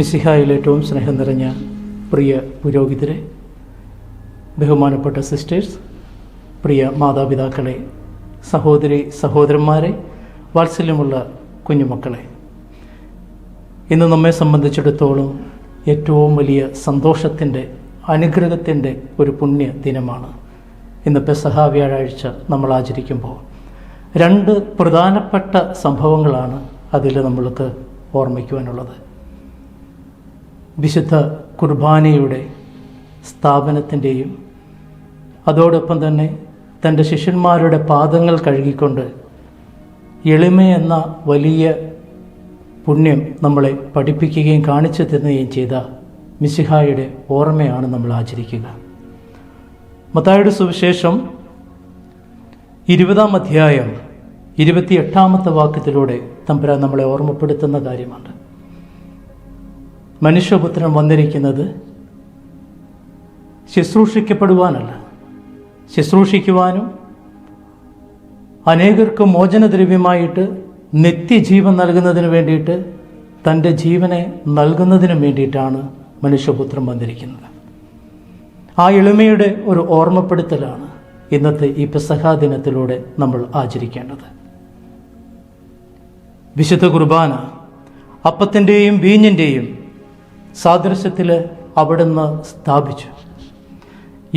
മിശിഹായിൽ ഏറ്റവും സ്നേഹം നിറഞ്ഞ പ്രിയ പുരോഹിതരെ, ബഹുമാനപ്പെട്ട സിസ്റ്റേഴ്സ്, പ്രിയ മാതാപിതാക്കളെ, സഹോദരി സഹോദരന്മാരെ, വാത്സല്യമുള്ള കുഞ്ഞുമക്കളെ, ഇന്ന് നമ്മെ സംബന്ധിച്ചിടത്തോളം ഏറ്റവും വലിയ സന്തോഷത്തിൻ്റെ, അനുഗ്രഹത്തിൻ്റെ ഒരു പുണ്യ ദിനമാണ്. ഇന്ന് പെസഹ വ്യാഴാഴ്ച നമ്മൾ ആചരിക്കുമ്പോൾ രണ്ട് പ്രധാനപ്പെട്ട സംഭവങ്ങളാണ് അതിൽ നമ്മൾക്ക് ഓർമ്മിക്കുവാനുള്ളത്. വിശുദ്ധ കുർബാനയുടെ സ്ഥാപനത്തിൻ്റെയും അതോടൊപ്പം തന്നെ തൻ്റെ ശിഷ്യന്മാരുടെ പാദങ്ങൾ കഴുകിക്കൊണ്ട് എളിമയെന്ന വലിയ പുണ്യം നമ്മളെ പഠിപ്പിക്കുകയും കാണിച്ചു തരുകയും ചെയ്ത മിശിഹായുടെ ഓർമ്മയാണ് നമ്മൾ ആചരിക്കുക. മത്തായിയുടെ സുവിശേഷം 20-ാം അധ്യായം 28-ാമത്തെ വാക്യത്തിലൂടെ തമ്പുരാൻ നമ്മളെ ഓർമ്മപ്പെടുത്തുന്ന കാര്യമാണ്. മനുഷ്യപുത്രൻ വന്നിരിക്കുന്നത് ശുശ്രൂഷിക്കപ്പെടുവാനല്ല, ശുശ്രൂഷിക്കുവാനും അനേകർക്ക് മോചനദ്രവ്യമായിട്ട് നിത്യജീവൻ നൽകുന്നതിന് വേണ്ടിയിട്ട്, തൻ്റെ ജീവനെ നൽകുന്നതിനും വേണ്ടിയിട്ടാണ് മനുഷ്യപുത്രൻ വന്നിരിക്കുന്നത്. ആ എളിമയുടെ ഒരു ഓർമ്മപ്പെടുത്തലാണ് ഇന്നത്തെ ഈ പെസഹ ദിനത്തിലൂടെ നമ്മൾ ആചരിക്കേണ്ടത്. വിശുദ്ധ കുർബാന അപ്പത്തിൻ്റെയും വീഞ്ഞിൻ്റെയും സാദൃശ്യത്തിൽ അവിടുന്ന് സ്ഥാപിച്ചു.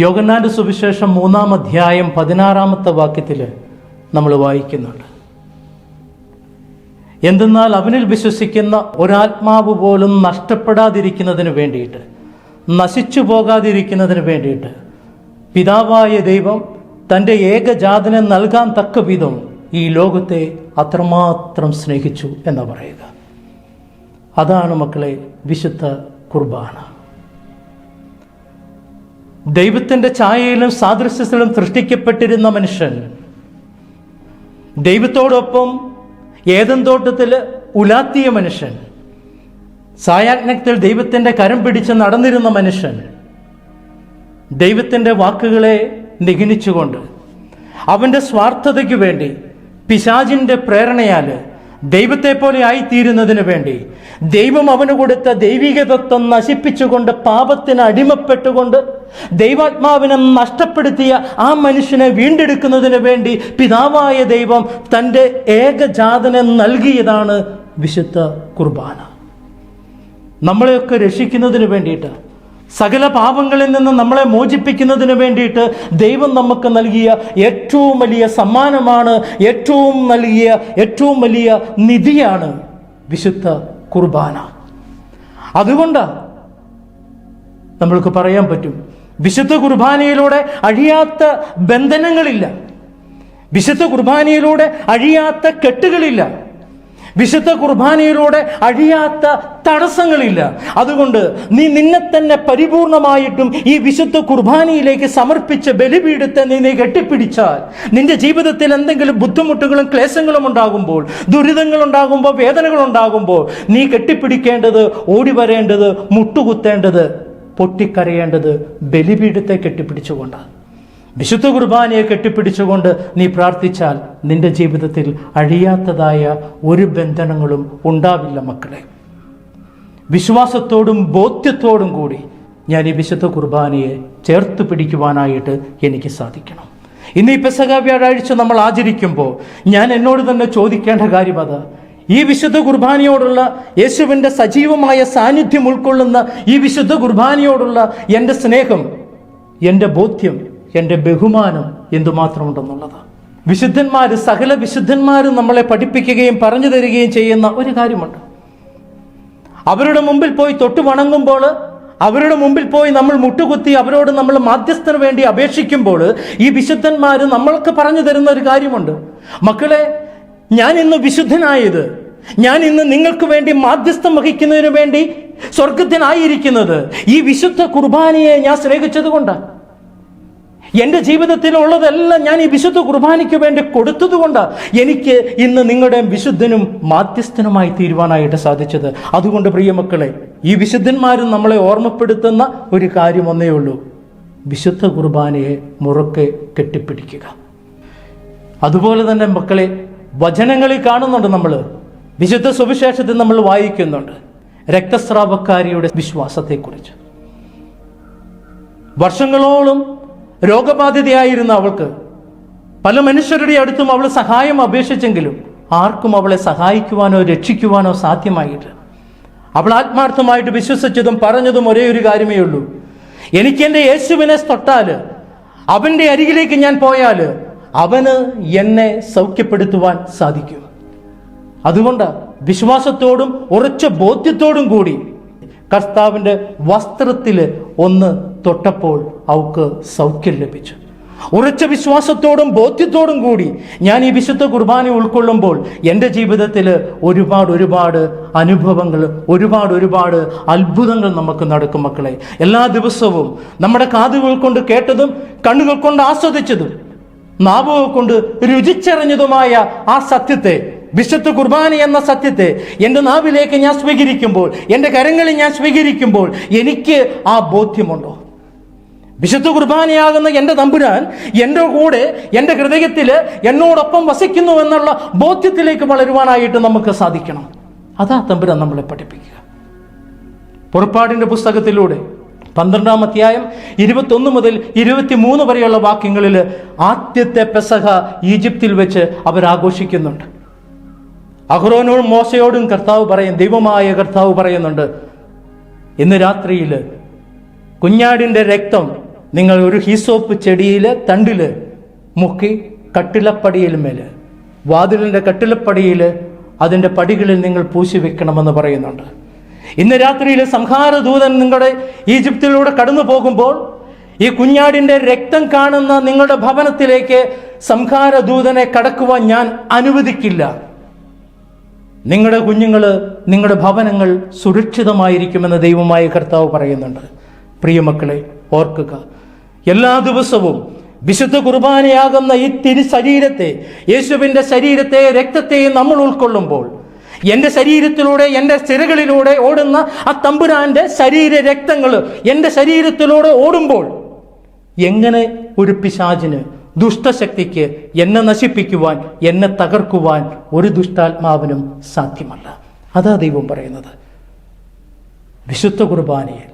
യോഹന്നാന്റെ സുവിശേഷം 3-ാം അധ്യായം 16-ാമത്തെ വാക്യത്തിൽ നമ്മൾ വായിക്കുന്നുണ്ട്, എന്തെന്നാൽ അവനിൽ വിശ്വസിക്കുന്ന ഒരാത്മാവ് പോലും നഷ്ടപ്പെടാതിരിക്കുന്നതിന് വേണ്ടിയിട്ട്, നശിച്ചു പോകാതിരിക്കുന്നതിന് വേണ്ടിയിട്ട് പിതാവായ ദൈവം തൻ്റെ ഏകജാതനെ നൽകാൻ തക്ക വിധം ഈ ലോകത്തെ അത്രമാത്രം സ്നേഹിച്ചു എന്ന് പറയുക. അതാണ് മക്കളെ വിശുദ്ധ കുർബാന. ദൈവത്തിൻ്റെ ഛായയിലും സാദൃശ്യത്തിലും സൃഷ്ടിക്കപ്പെട്ടിരുന്ന മനുഷ്യൻ ദൈവത്തോടൊപ്പം ഏദൻ തോട്ടത്തിൽ ഉലാത്തിയ മനുഷ്യൻ, സായാജ്ഞത്തിൽ ദൈവത്തിൻ്റെ കരം പിടിച്ച് നടന്നിരുന്ന മനുഷ്യൻ, ദൈവത്തിൻ്റെ വാക്കുകളെ നിഗണിച്ചുകൊണ്ട് അവൻ്റെ സ്വാർത്ഥതയ്ക്ക് വേണ്ടി പിശാചിൻ്റെ പ്രേരണയാൽ ദൈവത്തെ പോലെ ആയിത്തീരുന്നതിന് വേണ്ടി ദൈവം അവന് കൊടുത്ത ദൈവിക തത്വം നശിപ്പിച്ചുകൊണ്ട് പാപത്തിന് അടിമപ്പെട്ടുകൊണ്ട് ദൈവാത്മാവിനെ നഷ്ടപ്പെടുത്തിയ ആ മനുഷ്യനെ വീണ്ടെടുക്കുന്നതിന് വേണ്ടി പിതാവായ ദൈവം തൻ്റെ ഏകജാതനെ നൽകിയതാണ് വിശുദ്ധ കുർബാന. നമ്മളെയൊക്കെ രക്ഷിക്കുന്നതിന് വേണ്ടിയിട്ട്, സകല പാപങ്ങളിൽ നിന്ന് നമ്മളെ മോചിപ്പിക്കുന്നതിന് വേണ്ടിയിട്ട് ദൈവം നമുക്ക് നൽകിയ ഏറ്റവും വലിയ സമ്മാനമാണ്, ഏറ്റവും വലിയ നിധിയാണ് വിശുദ്ധ കുർബാന. അതുകൊണ്ട് നമ്മൾക്ക് പറയാൻ പറ്റും, വിശുദ്ധ കുർബാനയിലൂടെ അഴിയാത്ത ബന്ധനങ്ങളില്ല, വിശുദ്ധ കുർബാനയിലൂടെ അഴിയാത്ത കെട്ടുകളില്ല, വിശുദ്ധ കുർബാനയിലൂടെ അഴിയാത്ത തടസ്സങ്ങളില്ല. അതുകൊണ്ട് നീ നിന്നെ തന്നെ പരിപൂർണമായിട്ടും ഈ വിശുദ്ധ കുർബാനയിലേക്ക് സമർപ്പിച്ച ബലിപീഠത്തെ നീ കെട്ടിപ്പിടിച്ചാൽ, നിന്റെ ജീവിതത്തിൽ എന്തെങ്കിലും ബുദ്ധിമുട്ടുകളും ക്ലേശങ്ങളും ഉണ്ടാകുമ്പോൾ, ദുരിതങ്ങൾ ഉണ്ടാകുമ്പോൾ, വേദനകൾ ഉണ്ടാകുമ്പോൾ നീ കെട്ടിപ്പിടിക്കേണ്ടത്, ഓടി വരേണ്ടത്, മുട്ടുകുത്തേണ്ടത്, പൊട്ടിക്കരയേണ്ടത് ബലിപീഠത്തെ കെട്ടിപ്പിടിച്ചുകൊണ്ടാണ്. വിശുദ്ധ കുർബാനയെ കെട്ടിപ്പിടിച്ചുകൊണ്ട് നീ പ്രാർത്ഥിച്ചാൽ നിന്റെ ജീവിതത്തിൽ അഴിയാത്തതായ ഒരു ബന്ധനങ്ങളും ഉണ്ടാവില്ല. മക്കളെ, വിശ്വാസത്തോടും ബോധ്യത്തോടും കൂടി ഞാൻ ഈ വിശുദ്ധ കുർബാനയെ ചേർത്ത് പിടിക്കുവാനായിട്ട് എനിക്ക് സാധിക്കണം. ഇന്ന് ഈ പെസഹ വ്യാഴാഴ്ച നമ്മൾ ആചരിക്കുമ്പോൾ ഞാൻ എന്നോട് തന്നെ ചോദിക്കേണ്ട കാര്യം അത്, ഈ വിശുദ്ധ കുർബാനയോടുള്ള യേശുവിൻ്റെ സജീവമായ സാന്നിധ്യം ഉൾക്കൊള്ളുന്ന ഈ വിശുദ്ധ കുർബാനയോടുള്ള എൻ്റെ സ്നേഹം, എൻ്റെ ബോധ്യം, എൻ്റെ ബഹുമാനം എന്തുമാത്രമുണ്ടെന്നുള്ളത്. സകല വിശുദ്ധന്മാരും നമ്മളെ പഠിപ്പിക്കുകയും പറഞ്ഞു തരികയും ചെയ്യുന്ന ഒരു കാര്യമുണ്ട്. അവരുടെ മുമ്പിൽ പോയി തൊട്ടു വണങ്ങുമ്പോൾ, അവരുടെ മുമ്പിൽ പോയി നമ്മൾ മുട്ടുകുത്തി അവരോട് നമ്മൾ മാധ്യസ്ഥന് വേണ്ടി അപേക്ഷിക്കുമ്പോൾ ഈ വിശുദ്ധന്മാർ നമ്മൾക്ക് പറഞ്ഞു തരുന്ന ഒരു കാര്യമുണ്ട്. മക്കളെ, ഞാൻ ഇന്ന് വിശുദ്ധനായത്, ഞാൻ ഇന്ന് നിങ്ങൾക്ക് വേണ്ടി മാധ്യസ്ഥം വഹിക്കുന്നതിന് വേണ്ടി സ്വർഗത്തിനായിരിക്കുന്നത് ഈ വിശുദ്ധ കുർബാനയെ ഞാൻ സ്നേഹിച്ചത് കൊണ്ടാണ്. എൻ്റെ ജീവിതത്തിലുള്ളതെല്ലാം ഞാൻ ഈ വിശുദ്ധ കുർബാനയ്ക്ക് വേണ്ടി കൊടുത്തതുകൊണ്ടാണ് എനിക്ക് ഇന്ന് നിങ്ങളുടെ വിശുദ്ധനും മാധ്യസ്ഥനുമായി തീരുവാനായിട്ട് സാധിച്ചത്. അതുകൊണ്ട് പ്രിയമക്കളെ, ഈ വിശുദ്ധന്മാരും നമ്മളെ ഓർമ്മപ്പെടുത്തുന്ന ഒരു കാര്യം ഒന്നേ ഉള്ളൂ, വിശുദ്ധ കുർബാനയെ മുറുക്കെ കെട്ടിപ്പിടിക്കുക. അതുപോലെ തന്നെ മക്കളെ, വചനങ്ങളിൽ കാണുന്നുണ്ട്, നമ്മൾ വിശുദ്ധ സുവിശേഷത്തിൽ നമ്മൾ വായിക്കുന്നുണ്ട്, രക്തസ്രാവക്കാരിയുടെ വിശ്വാസത്തെക്കുറിച്ച്. വർഷങ്ങളോളം രോഗബാധിതയായിരുന്ന അവൾക്ക് പല മനുഷ്യരുടെ അടുത്തും അവൾ സഹായം അപേക്ഷിച്ചെങ്കിലും ആർക്കും അവളെ സഹായിക്കുവാനോ രക്ഷിക്കുവാനോ സാധ്യമായില്ല. അവൾ ആത്മാർത്ഥമായിട്ട് വിശ്വസിച്ചതും പറഞ്ഞതും ഒരേ ഒരു കാര്യമേ ഉള്ളൂ: എനിക്ക് എൻ്റെ യേശുവിനെ തൊട്ടാൽ, അവൻ്റെ അരികിലേക്ക് ഞാൻ പോയാൽ അവന് എന്നെ സൗഖ്യപ്പെടുത്തുവാൻ സാധിക്കും. അതുകൊണ്ട് വിശ്വാസത്തോടും ഉറച്ച ബോധ്യത്തോടും കൂടി കർത്താവിൻ്റെ വസ്ത്രത്തിൽ ഒന്ന് തൊട്ടപ്പോൾ അവൾക്ക് സൗഖ്യം ലഭിച്ചു. ഉറച്ച വിശ്വാസത്തോടും ബോധ്യത്തോടും കൂടി ഞാൻ ഈ വിശുദ്ധ കുർബാന ഉൾക്കൊള്ളുമ്പോൾ എൻ്റെ ജീവിതത്തിൽ ഒരുപാട് അനുഭവങ്ങൾ, ഒരുപാട് അത്ഭുതങ്ങൾ നമുക്ക് നടക്കും മക്കളെ. എല്ലാ ദിവസവും നമ്മുടെ കാതുകൾ കൊണ്ട് കേട്ടതും കണ്ണുകൾ കൊണ്ട് ആസ്വദിച്ചതും നാവുകൾ കൊണ്ട് രുചിച്ചറിഞ്ഞതുമായ ആ സത്യത്തെ, വിശുദ്ധ കുർബാന എന്ന സത്യത്തെ എൻ്റെ നാവിലേക്ക് ഞാൻ സ്വീകരിക്കുമ്പോൾ, എൻ്റെ കരങ്ങളിൽ ഞാൻ സ്വീകരിക്കുമ്പോൾ എനിക്ക് ആ ബോധ്യമുണ്ടോ? വിശുദ്ധ കുർബാനയാകുന്ന എൻ്റെ തമ്പുരാൻ എൻ്റെ കൂടെ, എൻ്റെ ഹൃദയത്തിൽ എന്നോടൊപ്പം വസിക്കുന്നു എന്നുള്ള ബോധ്യത്തിലേക്ക് വളരുവാനായിട്ട് നമുക്ക് സാധിക്കണം. അതാ തമ്പുരാൻ നമ്മളെ പഠിപ്പിക്കുക. പുറപ്പാടിൻ്റെ പുസ്തകത്തിലൂടെ 12-ാം അധ്യായം 21 മുതൽ 23 വരെയുള്ള വാക്യങ്ങളിൽ ആദ്യത്തെ പെസഹ ഈജിപ്തിൽ വെച്ച് അവരാഘോഷിക്കുന്നുണ്ട്. അഹ്റോനോടും മോശയോടും ദൈവമായ കർത്താവ് പറയുന്നുണ്ട്: ഇന്ന് രാത്രിയിൽ കുഞ്ഞാടിൻ്റെ രക്തം നിങ്ങൾ ഒരു ഹീസോപ്പ് ചെടിയിലെ തണ്ടിൽ മുക്കി കട്ടിലപ്പടിയിൽ മേല്, വാതിലിൻ്റെ കട്ടിലപ്പടിയിൽ, അതിൻ്റെ പടികളിൽ നിങ്ങൾ പൂശി വെക്കണമെന്ന് പറയുന്നുണ്ട്. ഇന്ന് രാത്രിയിൽ സംഹാരദൂതൻ നിങ്ങളുടെ ഈജിപ്തിലൂടെ കടന്നു പോകുമ്പോൾ ഈ കുഞ്ഞാടിൻ്റെ രക്തം കാണുന്ന നിങ്ങളുടെ ഭവനത്തിലേക്ക് സംഹാരദൂതനെ കടക്കുവാൻ ഞാൻ അനുവദിക്കില്ല. നിങ്ങളുടെ കുഞ്ഞുങ്ങൾ, നിങ്ങളുടെ ഭവനങ്ങൾ സുരക്ഷിതമായിരിക്കുമെന്ന് ദൈവമായ കർത്താവ് പറയുന്നുണ്ട്. പ്രിയമക്കളെ, ഓർക്കുക, എല്ലാ ദിവസവും വിശുദ്ധ കുർബാനയാകുന്ന ഈ ശരീരത്തെ, യേശുവിൻ്റെ ശരീരത്തെ, രക്തത്തെ നമ്മൾ ഉൾക്കൊള്ളുമ്പോൾ, എൻ്റെ ശരീരത്തിലൂടെ, എൻ്റെ സിരകളിലൂടെ ഓടുന്ന ആ തമ്പുരാന്റെ ശരീര രക്തങ്ങൾ എൻ്റെ ശരീരത്തിലൂടെ ഓടുമ്പോൾ എങ്ങനെ ഒരു പിശാചിന്, ദുഷ്ടശക്തിക്ക് എന്നെ നശിപ്പിക്കുവാൻ, എന്നെ തകർക്കുവാൻ ഒരു ദുഷ്ടാത്മാവിനും സാധ്യമല്ല. അതാ ദൈവം പറയുന്നത്. വിശുദ്ധ കുർബാനയെ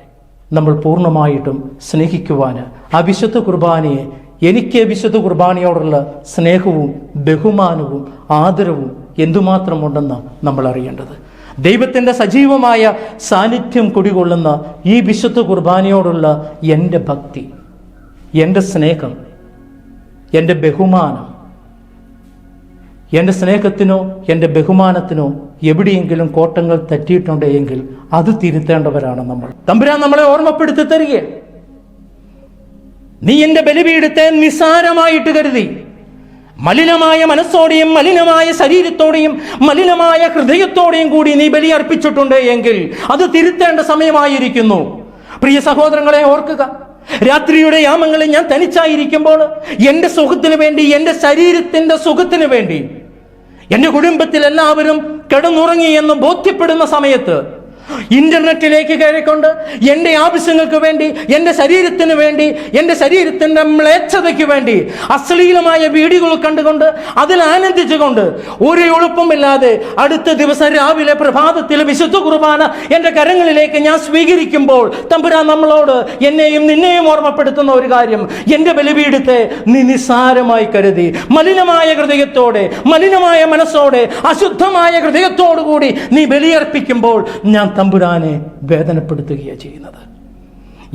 നമ്മൾ പൂർണ്ണമായിട്ടും സ്നേഹിക്കുവാൻ, ആ വിശുദ്ധ കുർബാനയെ, എനിക്ക് വിശുദ്ധ കുർബാനയോടുള്ള സ്നേഹവും ബഹുമാനവും ആദരവും എന്തുമാത്രമുണ്ടെന്ന് നമ്മൾ അറിയേണ്ടത്. ദൈവത്തിൻ്റെ സജീവമായ സാന്നിധ്യം കുടികൊള്ളുന്ന ഈ വിശുദ്ധ കുർബാനയോടുള്ള എൻ്റെ ഭക്തി, എൻ്റെ സ്നേഹം, എൻ്റെ ബഹുമാനം, എൻ്റെ സ്നേഹത്തിനോ എൻ്റെ ബഹുമാനത്തിനോ എവിടെയെങ്കിലും കോട്ടങ്ങൾ തെറ്റിയിട്ടുണ്ടെങ്കിൽ അത് തിരുത്തേണ്ടവരാണ് നമ്മൾ. തമ്പുരാൻ നമ്മളെ ഓർമ്മപ്പെടുത്തി തരിക. നീ എൻ്റെ ബലിപീഠത്തെ നിസ്സാരമായിട്ട് കരുതി മലിനമായ മനസ്സോടെയും മലിനമായ ശരീരത്തോടെയും മലിനമായ ഹൃദയത്തോടെയും കൂടി നീ ബലി അർപ്പിച്ചിട്ടുണ്ട് എങ്കിൽ അത് തിരുത്തേണ്ട സമയമായിരിക്കുന്നു. പ്രിയ സഹോദരങ്ങളെ, ഓർക്കുക, രാത്രിയുടെ യാമങ്ങളിൽ ഞാൻ തനിച്ചായിരിക്കുമ്പോൾ എൻ്റെ സുഖത്തിന് വേണ്ടി, എൻ്റെ ശരീരത്തിൻ്റെ സുഖത്തിന് വേണ്ടി, എൻ്റെ കുടുംബത്തിൽ എല്ലാവരും കിടന്നുറങ്ങി എന്ന് ബോധ്യപ്പെടുന്ന സമയത്ത് ഇന്റർനെറ്റിലേക്ക് കയറിക്കൊണ്ട് എൻ്റെ ആവശ്യങ്ങൾക്ക് വേണ്ടി, എൻ്റെ ശരീരത്തിന് വേണ്ടി, എൻ്റെ ശരീരത്തിൻ്റെ മ്ലേച്ഛതയ്ക്ക് വേണ്ടി അശ്ലീലമായ വീഡിയോകൾ കണ്ടുകൊണ്ട് അതിൽ ആനന്ദിച്ചുകൊണ്ട് ഒരു എളുപ്പമില്ലാതെ അടുത്ത ദിവസം രാവിലെ പ്രഭാതത്തിൽ വിശുദ്ധ കുർബാന എൻ്റെ കരങ്ങളിലേക്ക് ഞാൻ സ്വീകരിക്കുമ്പോൾ തമ്പുരാൻ നമ്മളോട്, എന്നെയും നിന്നെയും ഓർമ്മപ്പെടുത്തുന്ന ഒരു കാര്യം: എൻ്റെ ബലിപീഠത്തെ നീ നിസ്സാരമായി കരുതി മലിനമായ ഹൃദയത്തോടെ, മലിനമായ മനസ്സോടെ, അശുദ്ധമായ ഹൃദയത്തോടുകൂടി നീ ബലിയർപ്പിക്കുമ്പോൾ ഞാൻ തമ്പുരാനെ വേദനപ്പെടുത്തുകയാണ് ചെയ്യുന്നത്.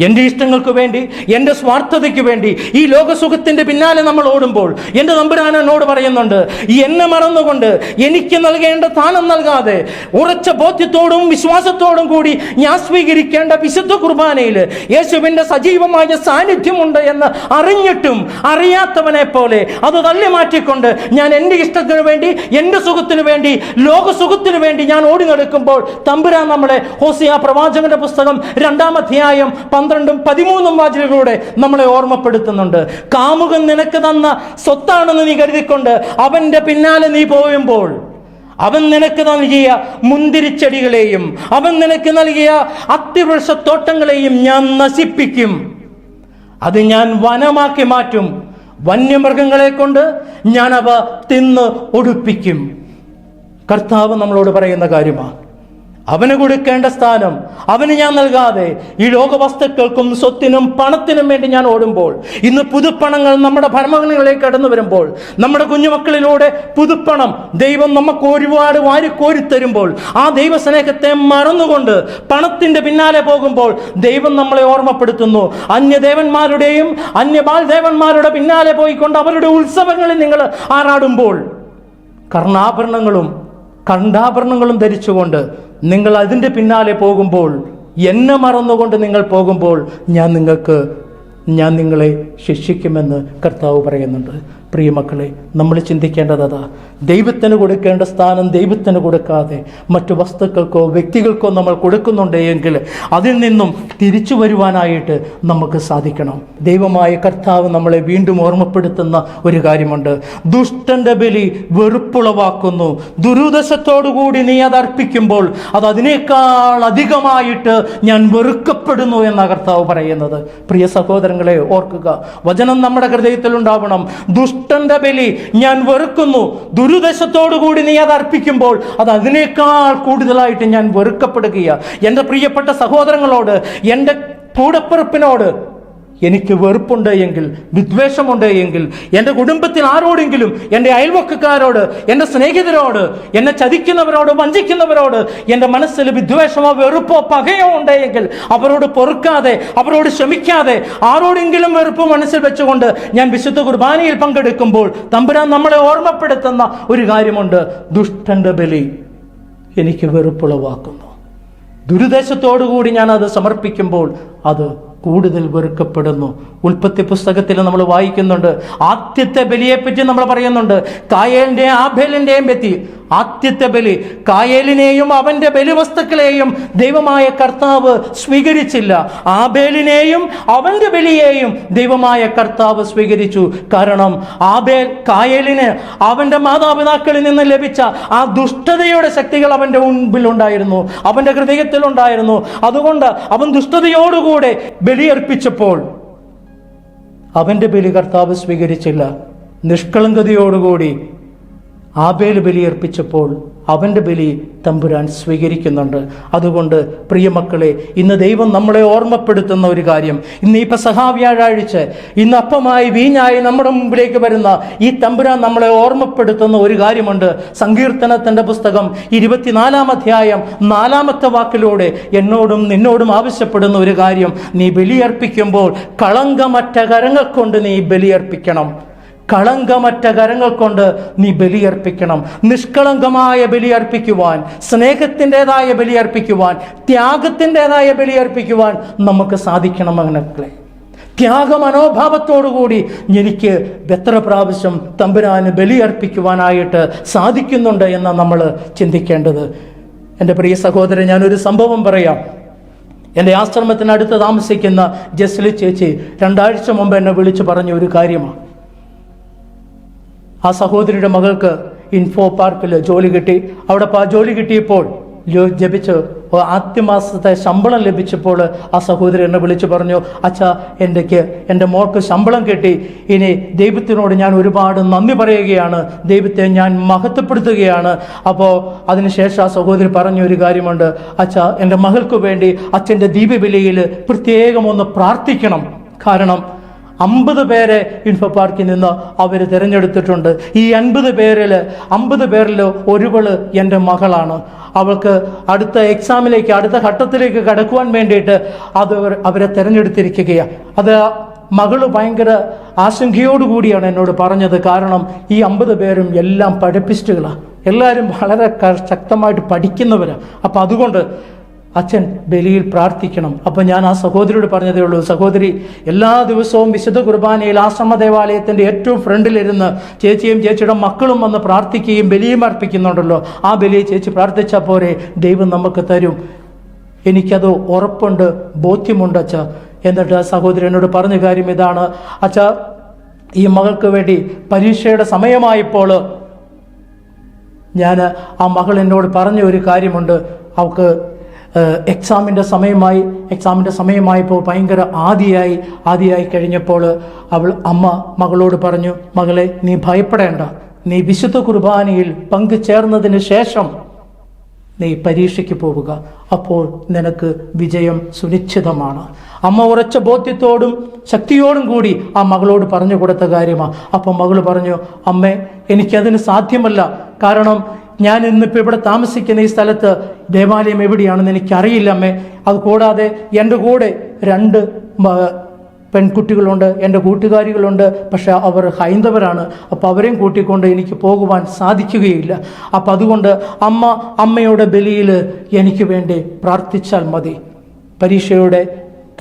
എൻ്റെ ഇഷ്ടങ്ങൾക്ക് വേണ്ടി, എൻ്റെ സ്വാർത്ഥതയ്ക്ക് വേണ്ടി, ഈ ലോകസുഖത്തിൻ്റെ പിന്നാലെ നമ്മൾ ഓടുമ്പോൾ എൻ്റെ തമ്പുരാൻ എന്നോട് പറയുന്നുണ്ട്: എന്നെ മറന്നുകൊണ്ട്, എനിക്ക് നൽകേണ്ട ദാനം നൽകാതെ ഉറച്ച ബോധ്യത്തോടും വിശ്വാസത്തോടും കൂടി ഞാൻ സ്വീകരിക്കേണ്ട വിശുദ്ധ കുർബാനയിൽ യേശുവിൻ്റെ സജീവമായ സാന്നിധ്യമുണ്ട് എന്ന് അറിഞ്ഞിട്ടും അറിയാത്തവനെ പോലെ അത് തള്ളി മാറ്റിക്കൊണ്ട് ഞാൻ എൻ്റെ ഇഷ്ടത്തിന് വേണ്ടി, എൻ്റെ സുഖത്തിന് വേണ്ടി, ലോകസുഖത്തിന് വേണ്ടി ഞാൻ ഓടി നടക്കുമ്പോൾ തമ്പുരാൻ നമ്മളെ ഹോസിയ പ്രവാചകന്റെ പുസ്തകം 2-ാം അധ്യായം 12-13 വാചകങ്ങളിലൂടെ നമ്മളെ ഓർമ്മപ്പെടുത്തുന്നുണ്ട്. കാമുകൻ നിനക്ക് തന്ന സ്വത്താണെന്ന് നീ കരുതിക്കൊണ്ട് അവന്റെ പിന്നാലെ നീ പോയുമ്പോൾ അവൻ നിനക്ക് നൽകിയ മുന്തിരിച്ചെടികളെയും അവൻ നിനക്ക് നൽകിയ അത്തിവൃക്ഷത്തോട്ടങ്ങളെയും ഞാൻ നശിപ്പിക്കും. അത് ഞാൻ വനമാക്കി മാറ്റും. വന്യമൃഗങ്ങളെ കൊണ്ട് ഞാൻ അവ തിന്ന് ഒടുപ്പിക്കും. കർത്താവ് നമ്മളോട് പറയുന്ന കാര്യമാണ്. അവന് കൊടുക്കേണ്ട സ്ഥാനം അവന് ഞാൻ നൽകാതെ ഈ ലോകവസ്തുക്കൾക്കും സ്വത്തിനും പണത്തിനും വേണ്ടി ഞാൻ ഓടുമ്പോൾ, ഇന്ന് പുതുപ്പണങ്ങൾ നമ്മുടെ ഭരണങ്ങളിലേക്ക് കടന്നു വരുമ്പോൾ, നമ്മുടെ കുഞ്ഞുമക്കളിലൂടെ പുതുപ്പണം ദൈവം നമുക്ക് ഒരുപാട് വാരിക്കോരിത്തരുമ്പോൾ, ആ ദൈവസ്നേഹത്തെ മറന്നുകൊണ്ട് പണത്തിന്റെ പിന്നാലെ പോകുമ്പോൾ ദൈവം നമ്മളെ ഓർമ്മപ്പെടുത്തുന്നു. അന്യദേവന്മാരുടെയും അന്യബാൽദേവന്മാരുടെ പിന്നാലെ പോയിക്കൊണ്ട് അവരുടെ ഉത്സവങ്ങളിൽ നിങ്ങൾ ആറാടുമ്പോൾ, കണ്ടാഭരണങ്ങളും ധരിച്ചുകൊണ്ട് നിങ്ങൾ അതിൻ്റെ പിന്നാലെ പോകുമ്പോൾ, എന്നെ മറന്നുകൊണ്ട് നിങ്ങൾ പോകുമ്പോൾ ഞാൻ നിങ്ങളെ ശിക്ഷിക്കുമെന്ന് കർത്താവ് പറയുന്നുണ്ട്. പ്രിയമക്കളെ, നമ്മൾ ചിന്തിക്കേണ്ടതാ, ദൈവത്തിന് കൊടുക്കേണ്ട സ്ഥാനം ദൈവത്തിന് കൊടുക്കാതെ മറ്റു വസ്തുക്കൾക്കോ വ്യക്തികൾക്കോ നമ്മൾ കൊടുക്കുന്നുണ്ട് എങ്കിൽ അതിൽ നിന്നും തിരിച്ചു വരുവാനായിട്ട് നമുക്ക് സാധിക്കണം. ദൈവമായ കർത്താവ് നമ്മളെ വീണ്ടും ഓർമ്മപ്പെടുത്തുന്ന ഒരു കാര്യമുണ്ട്. ദുഷ്ടന്റെ ബലി വെറുപ്പുളവാക്കുന്നു, ദുരുദ്ദേശത്തോടുകൂടി നീ അത് അർപ്പിക്കുമ്പോൾ അത് അതിനേക്കാൾ അധികമായിട്ട് ഞാൻ വെറുക്കപ്പെടുന്നു എന്ന കർത്താവ് പറയുന്നത്. പ്രിയ സഹോദരങ്ങളെ, ഓർക്കുക, വചനം നമ്മുടെ ഹൃദയത്തിൽ ഉണ്ടാവണം. ദുഷ്ടന്റെ ബലി ഞാൻ വെറുക്കുന്നു, ദുരുദ്ദേശത്തോടുകൂടി നീ അത് അർപ്പിക്കുമ്പോൾ അത് അതിനേക്കാൾ കൂടുതലായിട്ട് ഞാൻ വെറുക്കപ്പെടുകയാണ്. എൻ്റെ പ്രിയപ്പെട്ട സഹോദരങ്ങളോട്, എൻ്റെ കൂടപ്പിറപ്പിനോട് എനിക്ക് വെറുപ്പുണ്ട് എങ്കിൽ, വിദ്വേഷമുണ്ട് എങ്കിൽ, എൻ്റെ കുടുംബത്തിൽ ആരോടെങ്കിലും, എൻ്റെ അയൽവക്കക്കാരോട്, എൻ്റെ സ്നേഹിതരോട്, എന്നെ ചതിക്കുന്നവരോട്, വഞ്ചിക്കുന്നവരോട് എൻ്റെ മനസ്സിൽ വിദ്വേഷമോ വെറുപ്പോ പകയോ ഉണ്ടെങ്കിൽ അവരോട് പൊറുക്കാതെ, അവരോട് ക്ഷമിക്കാതെ, ആരോടെങ്കിലും വെറുപ്പ് മനസ്സിൽ വെച്ചുകൊണ്ട് ഞാൻ വിശുദ്ധ കുർബാനയിൽ പങ്കെടുക്കുമ്പോൾ തമ്പുരാൻ നമ്മളെ ഓർമ്മപ്പെടുത്തുന്ന ഒരു കാര്യമുണ്ട്. ദുഷ്ടന്റെ ബലി എനിക്ക് വെറുപ്പുളവാക്കുന്നു. ദുരുദ്ദേശത്തോടുകൂടി ഞാൻ അത് സമർപ്പിക്കുമ്പോൾ അത് കൂടുതൽ വെറുക്കപ്പെടുന്നു. ഉൽപ്പത്തി പുസ്തകത്തിൽ നമ്മൾ വായിക്കുന്നുണ്ട്, ആദ്യത്തെ ബലിയെപ്പറ്റി നമ്മൾ പറയുന്നുണ്ട്. കായേലിന്റെയും ആബേലിന്റെയും പറ്റി ആദ്യത്തെ ബലി, കായേലിനെയും അവന്റെ ബലിവസ്തുക്കളെയും ദൈവമായ കർത്താവ് സ്വീകരിച്ചില്ല. ആബേലിനെയും അവന്റെ ബലിയെയും ദൈവമായ കർത്താവ് സ്വീകരിച്ചു. കാരണം കായേലിന് അവന്റെ മാതാപിതാക്കളിൽ നിന്ന് ലഭിച്ച ആ ദുഷ്ടതയുടെ ശക്തികൾ അവന്റെ മുൻപിലുണ്ടായിരുന്നു, അവന്റെ ഹൃദയത്തിലുണ്ടായിരുന്നു. അതുകൊണ്ട് അവൻ ദുഷ്ടതയോടുകൂടെ ബലിയർപ്പിച്ചപ്പോൾ അവന്റെ ബലി കർത്താവ് സ്വീകരിച്ചില്ല. നിഷ്കളങ്കതയോടുകൂടി ആബേൽ ബലിയർപ്പിച്ചപ്പോൾ അവൻ്റെ ബലി തമ്പുരാൻ സ്വീകരിക്കുന്നുണ്ട്. അതുകൊണ്ട് പ്രിയമക്കളെ, ഇന്ന് ദൈവം നമ്മളെ ഓർമ്മപ്പെടുത്തുന്ന ഒരു കാര്യം, ഇന്ന് ഈ പെസഹ വ്യാഴാഴ്ച, ഇന്ന് അപ്പമായി വീഞ്ഞായി നമ്മുടെ മുമ്പിലേക്ക് വരുന്ന ഈ തമ്പുരാൻ നമ്മളെ ഓർമ്മപ്പെടുത്തുന്ന ഒരു കാര്യമുണ്ട്. സങ്കീർത്തനത്തിൻ്റെ പുസ്തകം 24-ാം അധ്യായം 4-ാമത്തെ വാക്കിലൂടെ എന്നോടും നിന്നോടും ആവശ്യപ്പെടുന്ന ഒരു കാര്യം, നീ ബലിയർപ്പിക്കുമ്പോൾ കളങ്കമറ്റ കരങ്ങൾ കൊണ്ട് നീ ബലിയർപ്പിക്കണം. കളങ്കമറ്റ കരങ്ങൾ കൊണ്ട് നീ ബലിയർപ്പിക്കണം. നിഷ്കളങ്കമായ ബലിയർപ്പിക്കുവാൻ, സ്നേഹത്തിൻ്റെതായ ബലിയർപ്പിക്കുവാൻ, ത്യാഗത്തിൻ്റെതായ ബലിയർപ്പിക്കുവാൻ നമുക്ക് സാധിക്കണം. മക്കളെ, ത്യാഗമനോഭാവത്തോടുകൂടി എനിക്ക് എത്ര പ്രാവശ്യം തമ്പുരാന് ബലിയർപ്പിക്കുവാനായിട്ട് സാധിക്കുന്നുണ്ട് എന്ന് നമ്മൾ ചിന്തിക്കേണ്ടത്. എൻ്റെ പ്രിയ സഹോദരൻ, ഞാനൊരു സംഭവം പറയാം. എൻ്റെ ആശ്രമത്തിനടുത്ത് താമസിക്കുന്ന ജസ്ലി ചേച്ചി 2 ആഴ്ച മുമ്പ് എന്നെ വിളിച്ചു പറഞ്ഞ ഒരു കാര്യമാണ്. ആ സഹോദരിയുടെ മകൾക്ക് ഇൻഫോ പാർക്കിൽ ജോലി കിട്ടി. അവിടെ ജോലി കിട്ടിയപ്പോൾ ലഭിച്ച് ആദ്യ മാസത്തെ ശമ്പളം ലഭിച്ചപ്പോൾ ആ സഹോദരി എന്നെ വിളിച്ചു പറഞ്ഞു, അച്ഛാ, എൻ്റെ മോൾക്ക് ശമ്പളം കിട്ടി. ഇനി ദൈവത്തിനോട് ഞാൻ ഒരുപാട് നന്ദി പറയുകയാണ്, ദൈവത്തെ ഞാൻ മഹത്വപ്പെടുത്തുകയാണ്. അപ്പോൾ അതിനുശേഷം ആ സഹോദരി പറഞ്ഞൊരു കാര്യമുണ്ട്, അച്ഛാ, എൻ്റെ മകൾക്ക് വേണ്ടി അച്ഛൻ്റെ ദീപബലിയിൽ പ്രത്യേകം ഒന്ന് പ്രാർത്ഥിക്കണം. കാരണം 50 പേരെ ഇൻഫോ പാർക്കിൽ നിന്ന് അവർ തിരഞ്ഞെടുത്തിട്ടുണ്ട്. ഈ 50 പേരിൽ ഒരുവള് എൻ്റെ മകളാണ്. അവൾക്ക് അടുത്ത എക്സാമിലേക്ക്, അടുത്ത ഘട്ടത്തിലേക്ക് കടക്കുവാൻ വേണ്ടിയിട്ട് അവരെ തിരഞ്ഞെടുത്തിരിക്കുകയാണ്. അത് മകള് ഭയങ്കര ആശങ്കയോടുകൂടിയാണ് എന്നോട് പറഞ്ഞത്. കാരണം ഈ 50 പേരും എല്ലാം പഠിപ്പിസ്റ്റുകളാണ്, എല്ലാവരും വളരെ ശക്തമായിട്ട് പഠിക്കുന്നവരാണ്. അപ്പം അതുകൊണ്ട് അച്ഛൻ ബലിയിൽ പ്രാർത്ഥിക്കണം. അപ്പം ഞാൻ ആ സഹോദരിയോട് പറഞ്ഞതേ ഉള്ളൂ, സഹോദരി, എല്ലാ ദിവസവും വിശുദ്ധ കുർബാനയിൽ ആശ്രമ ദേവാലയത്തിൻ്റെ ഏറ്റവും ഫ്രണ്ടിലിരുന്ന് ചേച്ചിയും ചേച്ചിയുടെ മക്കളും വന്ന് പ്രാർത്ഥിക്കുകയും ബലിയും അർപ്പിക്കുന്നുണ്ടല്ലോ, ആ ബലിയെ ചേച്ചി പ്രാർത്ഥിച്ചാൽ പോരെ, ദൈവം നമുക്ക് തരും. എനിക്കത് ഉറപ്പുണ്ട്, ബോധ്യമുണ്ട് അച്ഛാ. എന്നിട്ട് ആ സഹോദരി എന്നോട് പറഞ്ഞ കാര്യം ഇതാണ്, അച്ഛാ, ഈ മകൾക്ക് വേണ്ടി പരീക്ഷയുടെ സമയമായപ്പോൾ ഞാൻ ആ മകൾ എന്നോട് പറഞ്ഞ ഒരു കാര്യമുണ്ട്. അവൾക്ക് എക്സാമിൻ്റെ സമയമായപ്പോൾ ഭയങ്കര ആദിയായി കഴിഞ്ഞപ്പോൾ അമ്മ മകളോട് പറഞ്ഞു, മകളെ, നീ ഭയപ്പെടേണ്ട, നീ വിശുദ്ധ കുർബാനയിൽ പങ്കുചേർന്നതിന് ശേഷം നീ പരീക്ഷയ്ക്ക് പോവുക, അപ്പോൾ നിനക്ക് വിജയം സുനിശ്ചിതമാണ്. അമ്മ ഉറച്ച ബോധ്യത്തോടും ശക്തിയോടും കൂടി ആ മകളോട് പറഞ്ഞു കൊടുത്ത കാര്യമാണ്. അപ്പം മകൾ പറഞ്ഞു, അമ്മേ, എനിക്കതിന് സാധ്യമല്ല. കാരണം ഞാൻ ഇന്നിപ്പോൾ ഇവിടെ താമസിക്കുന്ന ഈ സ്ഥലത്ത് ദേവാലയം എവിടെയാണെന്ന് എനിക്കറിയില്ല അമ്മേ. അതുകൂടാതെ എൻ്റെ കൂടെ 2 പെൺകുട്ടികളുണ്ട്, എൻ്റെ കൂട്ടുകാരികളുണ്ട്. പക്ഷെ അവർ ഹൈന്ദവരാണ്. അപ്പോൾ അവരെയും കൂട്ടിക്കൊണ്ട് എനിക്ക് പോകുവാൻ സാധിക്കുകയില്ല. അപ്പം അതുകൊണ്ട് അമ്മയുടെ ബലിയിൽ എനിക്ക് വേണ്ടി പ്രാർത്ഥിച്ചാൽ മതി. പരീക്ഷയുടെ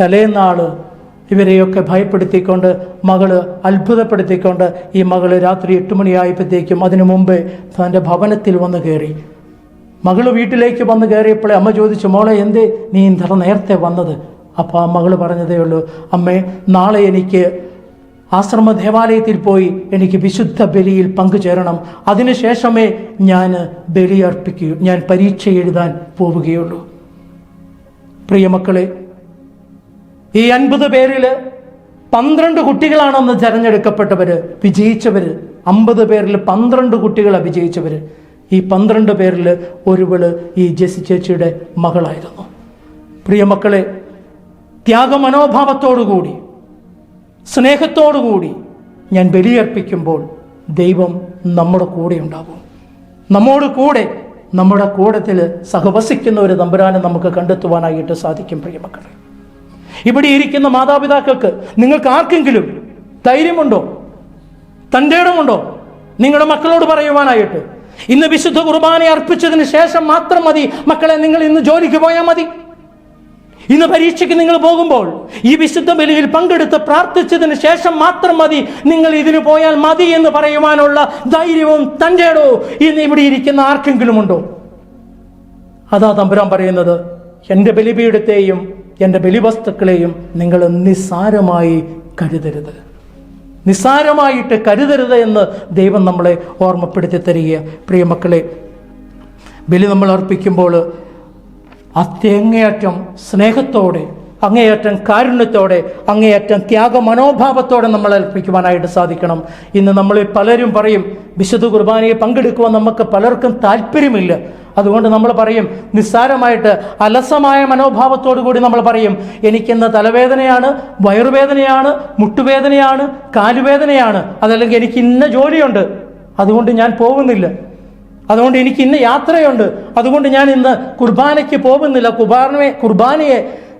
തലേന്നാൾ ഇവരെയൊക്കെ ഭയപ്പെടുത്തിക്കൊണ്ട് മകള് അത്ഭുതപ്പെടുത്തിക്കൊണ്ട് ഈ മകള് രാത്രി 8 മണിയായപ്പോഴത്തേക്കും അതിനു മുമ്പേ തൻ്റെ ഭവനത്തിൽ വന്ന് കയറി. മകള് വീട്ടിലേക്ക് വന്ന് കയറിയപ്പോഴേ അമ്മ ചോദിച്ചു, മോളെ എന്തേ നീ ഇത്ര നേരത്തെ വന്നത്? അപ്പോൾ ആ മകള് പറഞ്ഞതേ ഉള്ളൂ, അമ്മേ, നാളെ എനിക്ക് ആശ്രമ ദേവാലയത്തിൽ പോയി എനിക്ക് വിശുദ്ധ ബലിയിൽ പങ്കുചേരണം. അതിനുശേഷമേ ഞാൻ ബലി അർപ്പിക്കൂ, ഞാൻ പരീക്ഷ എഴുതാൻ പോവുകയുള്ളൂ. പ്രിയമക്കളെ, ഈ 50 പേരിൽ 12 കുട്ടികളാണെന്ന് തിരഞ്ഞെടുക്കപ്പെട്ടവര്, വിജയിച്ചവര്. 50 പേരിൽ 12 കുട്ടികളാണ് വിജയിച്ചവര്. ഈ 12 പേരിൽ ഒരുവള് ഈ ജെസി ചേച്ചിയുടെ മകളായിരുന്നു. പ്രിയമക്കളെ, ത്യാഗമനോഭാവത്തോടുകൂടി സ്നേഹത്തോടുകൂടി ഞാൻ ബലിയർപ്പിക്കുമ്പോൾ ദൈവം നമ്മുടെ കൂടെ ഉണ്ടാകും. നമ്മോട് കൂടെ, നമ്മുടെ കൂടത്തിൽ സഹവസിക്കുന്ന ഒരു തമ്പുരാനെ നമുക്ക് കണ്ടെത്തുവാനായിട്ട് സാധിക്കും. പ്രിയമക്കളെ, ഇവിടെ ഇരിക്കുന്ന മാതാപിതാക്കൾക്ക്, നിങ്ങൾക്ക് ആർക്കെങ്കിലും ധൈര്യമുണ്ടോ, തൻ്റെ ഇടമുണ്ടോ നിങ്ങളുടെ മക്കളോട് പറയുവാനായിട്ട്? ഇന്ന് വിശുദ്ധ കുർബാന അർപ്പിച്ചതിന് ശേഷം മാത്രം മതി മക്കളെ, നിങ്ങൾ ഇന്ന് ജോലിക്ക് പോയാൽ മതി. ഇന്ന് പരീക്ഷയ്ക്ക് നിങ്ങൾ പോകുമ്പോൾ ഈ വിശുദ്ധ ബലിയിൽ പങ്കെടുത്ത് പ്രാർത്ഥിച്ചതിന് ശേഷം മാത്രം മതി, നിങ്ങൾ ഇതിന് പോയാൽ മതി എന്ന് പറയുവാനുള്ള ധൈര്യവും തൻ്റെ ഇടവും ഇന്ന് ഇവിടെ ഇരിക്കുന്ന ആർക്കെങ്കിലും ഉണ്ടോ? അതാ തമ്പുരാൻ പറയുന്നത്, എൻ്റെ ബലിപീഠത്തെയും എൻ്റെ ബലിവസ്തുക്കളെയും നിങ്ങൾ നിസ്സാരമായി കരുതരുത്, നിസ്സാരമായിട്ട് കരുതരുത് എന്ന് ദൈവം നമ്മളെ ഓർമ്മപ്പെടുത്തി തരിക. പ്രിയമക്കളെ, ബലി നമ്മൾ അർപ്പിക്കുമ്പോൾ അങ്ങേയറ്റം സ്നേഹത്തോടെ, അങ്ങേയറ്റം കാരുണ്യത്തോടെ, അങ്ങേയറ്റം ത്യാഗമനോഭാവത്തോടെ നമ്മൾ അർപ്പിക്കുവാനായിട്ട് സാധിക്കണം. ഇന്ന് നമ്മളിൽ പലരും പറയും, വിശുദ്ധ കുർബാനയെ പങ്കെടുക്കുവാൻ നമുക്ക് പലർക്കും താല്പര്യമില്ല. അതുകൊണ്ട് നമ്മൾ പറയും, നിസ്സാരമായിട്ട് അലസമായ മനോഭാവത്തോടു കൂടി നമ്മൾ പറയും, എനിക്കിന്ന് തലവേദനയാണ്, വയറുവേദനയാണ്, മുട്ടുവേദനയാണ്, കാലുവേദനയാണ്, അതല്ലെങ്കിൽ എനിക്ക് ഇന്ന ജോലിയുണ്ട്, അതുകൊണ്ട് ഞാൻ പോകുന്നില്ല, അതുകൊണ്ട് എനിക്ക് ഇന്ന് യാത്രയുണ്ട്, അതുകൊണ്ട് ഞാൻ ഇന്ന് കുർബാനയ്ക്ക് പോകുന്നില്ല. കുർബാനയെ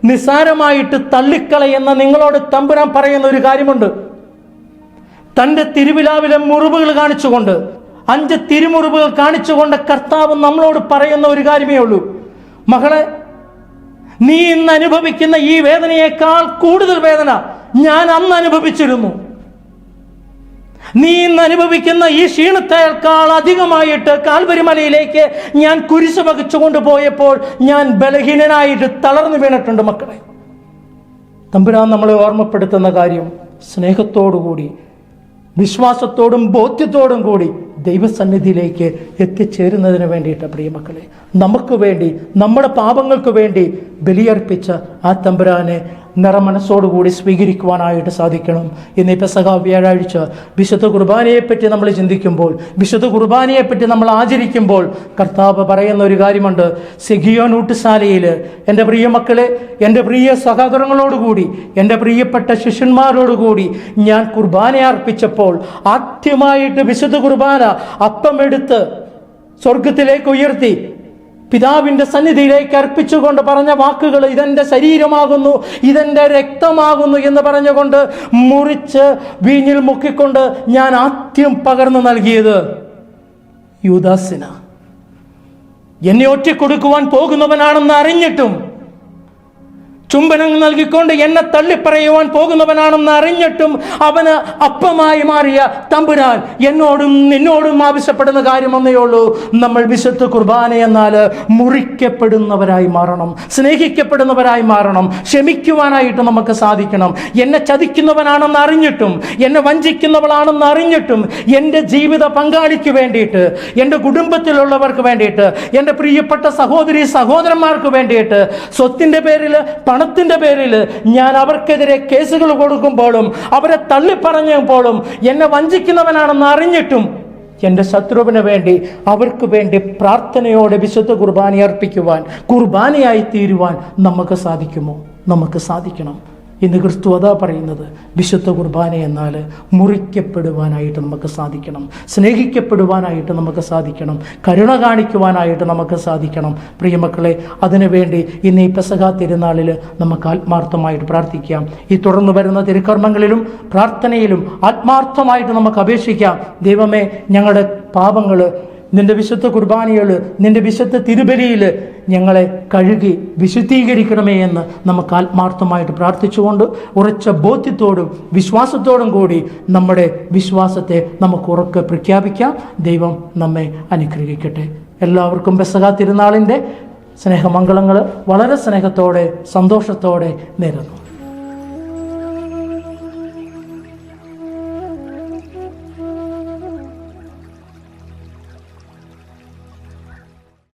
നിസ്സാരമായിട്ട് തള്ളിക്കളയെന്ന നിങ്ങളോട് തമ്പുരാൻ പറയുന്ന ഒരു കാര്യമുണ്ട്. തൻ്റെ തിരുവിലാവിലെ മുറിവുകൾ കാണിച്ചുകൊണ്ട്, 5 തിരുമുറിവുകൾ കാണിച്ചുകൊണ്ട് കർത്താവ് നമ്മളോട് പറയുന്ന ഒരു കാര്യമേ ഉള്ളൂ, മകളെ, നീ ഇന്ന് അനുഭവിക്കുന്ന ഈ വേദനയേക്കാൾ കൂടുതൽ വേദന ഞാൻ അന്ന് അനുഭവിച്ചിരുന്നു. നീ ഇന്ന് അനുഭവിക്കുന്ന ഈ ക്ഷീണത്തേക്കാൾ അധികമായിട്ട് കാൽവരി മലയിലേക്ക് ഞാൻ കുരിശ് വഹിച്ചു കൊണ്ടുപോയപ്പോൾ ഞാൻ ബലഹീനനായിട്ട് തളർന്നു വീണിട്ടുണ്ട്. മക്കളെ, തമ്പുരാൻ നമ്മളെ ഓർമ്മപ്പെടുത്തുന്ന കാര്യം, സ്നേഹത്തോടുകൂടി വിശ്വാസത്തോടും ബോധ്യത്തോടും കൂടി ദൈവസന്നിധിയിലേക്ക് എത്തിച്ചേരുന്നതിന് വേണ്ടിയിട്ട് പ്രിയമക്കളെ, നമുക്ക് വേണ്ടി, നമ്മുടെ പാപങ്ങൾക്ക് വേണ്ടി ബലിയർപ്പിച്ച ആ തമ്പുരാനെ നിറമനസ്സോടുകൂടി സ്വീകരിക്കുവാനായിട്ട് സാധിക്കണം. ഇന്ന് പെസഹ വ്യാഴാഴ്ച വിശുദ്ധ കുർബാനയെപ്പറ്റി നമ്മൾ ചിന്തിക്കുമ്പോൾ, വിശുദ്ധ കുർബാനയെപ്പറ്റി നമ്മൾ ആചരിക്കുമ്പോൾ കർത്താവ് പറയുന്ന ഒരു കാര്യമുണ്ട്. സിഗിയോൻ ഊട്ടുശാലയിൽ എൻ്റെ പ്രിയ മക്കളെ, എൻ്റെ പ്രിയ സഹോദരങ്ങളോടുകൂടി, എൻ്റെ പ്രിയപ്പെട്ട ശിഷ്യന്മാരോടുകൂടി ഞാൻ കുർബാന അർപ്പിച്ചപ്പോൾ ആദ്യമായിട്ട് വിശുദ്ധ കുർബാന അപ്പമെടുത്ത് സ്വർഗത്തിലേക്ക് ഉയർത്തി പിതാവിൻ്റെ സന്നിധിയിലേക്ക് അർപ്പിച്ചുകൊണ്ട് പറഞ്ഞ വാക്കുകൾ, ഇതെൻ്റെ ശരീരമാകുന്നു, ഇതെൻ്റെ രക്തമാകുന്നു എന്ന് പറഞ്ഞുകൊണ്ട് മുറിച്ച് വീഞ്ഞിൽ മുക്കിക്കൊണ്ട് ഞാൻ ആദ്യം പകർന്നു നൽകിയത് യൂദാസിന. എന്നെ ഒറ്റിക്കൊടുക്കുവാൻ പോകുന്നവനാണെന്ന് അറിഞ്ഞിട്ടും, ചുംബനം നൽകിക്കൊണ്ട് എന്നെ തള്ളിപ്പറയുവാൻ പോകുന്നവനാണെന്ന് അറിഞ്ഞിട്ടും അവന് അപ്പമായി മാറിയ തമ്പുരാൻ എന്നോടും നിന്നോടും ആവശ്യപ്പെടുന്ന കാര്യം ഒന്നേ ഉള്ളൂ, നമ്മൾ വിശുദ്ധ കുർബാന എന്നാൽ മുറിക്കപ്പെടുന്നവരായി മാറണം, സ്നേഹിക്കപ്പെടുന്നവരായി മാറണം, ക്ഷമിക്കുവാനായിട്ട് നമുക്ക് സാധിക്കണം. എന്നെ ചതിക്കുന്നവനാണെന്ന് അറിഞ്ഞിട്ടും, എന്നെ വഞ്ചിക്കുന്നവളാണെന്ന് അറിഞ്ഞിട്ടും, എൻ്റെ ജീവിത പങ്കാളിക്ക് വേണ്ടിയിട്ട്, എൻ്റെ കുടുംബത്തിലുള്ളവർക്ക് വേണ്ടിയിട്ട്, എൻ്റെ പ്രിയപ്പെട്ട സഹോദരി സഹോദരന്മാർക്ക് വേണ്ടിയിട്ട്, സ്വത്തിൻ്റെ പേരിൽ, പണത്തിൻ്റെ പേരിൽ ഞാൻ അവർക്കെതിരെ കേസുകൾ കൊടുക്കുമ്പോഴും, അവരെ തള്ളിപ്പറഞ്ഞപ്പോഴും, എന്നെ വഞ്ചിക്കുന്നവനാണെന്ന് അറിഞ്ഞിട്ടും എൻ്റെ ശത്രുവിന് വേണ്ടി, അവർക്ക് വേണ്ടി പ്രാർത്ഥനയോടെ വിശുദ്ധ കുർബാന അർപ്പിക്കുവാൻ, കുർബാനയായി തീരുവാൻ നമുക്ക് സാധിക്കുമോ? നമുക്ക് സാധിക്കണം. ഇന്ന് ക്രിസ്തു അതാ പറയുന്നത്. വിശുദ്ധ കുർബാന എന്നാൽ മുറിക്കപ്പെടുവാനായിട്ട് നമുക്ക് സാധിക്കണം, സ്നേഹിക്കപ്പെടുവാനായിട്ട് നമുക്ക് സാധിക്കണം, കരുണ കാണിക്കുവാനായിട്ട് നമുക്ക് സാധിക്കണം. പ്രിയമക്കളെ, അതിനുവേണ്ടി ഇന്ന് ഈ പെസഹ തിരുനാളിൽ നമുക്ക് ആത്മാർത്ഥമായിട്ട് പ്രാർത്ഥിക്കാം. ഈ തുടർന്ന് വരുന്ന തിരുക്കർമ്മങ്ങളിലും പ്രാർത്ഥനയിലും ആത്മാർത്ഥമായിട്ട് നമുക്ക് അപേക്ഷിക്കാം. ദൈവമേ, ഞങ്ങളുടെ പാപങ്ങൾ നിന്റെ വിശുദ്ധ കുർബാനയിൽ, നിന്റെ വിശുദ്ധ തിരുബലിയിൽ ഞങ്ങളെ കഴുകി വിശുദ്ധീകരിക്കണമേ എന്ന് നമുക്ക് ആത്മാർത്ഥമായിട്ട് പ്രാർത്ഥിച്ചുകൊണ്ട് ഉറച്ച ബോധ്യത്തോടും വിശ്വാസത്തോടും കൂടി നമ്മുടെ വിശ്വാസത്തെ നമുക്ക് ഉറക്കെ പ്രഖ്യാപിക്കാം. ദൈവം നമ്മെ അനുഗ്രഹിക്കട്ടെ. എല്ലാവർക്കും പെസഹ തിരുനാളിൻ്റെ സ്നേഹമംഗളങ്ങൾ വളരെ സ്നേഹത്തോടെ സന്തോഷത്തോടെ നേരുന്നു.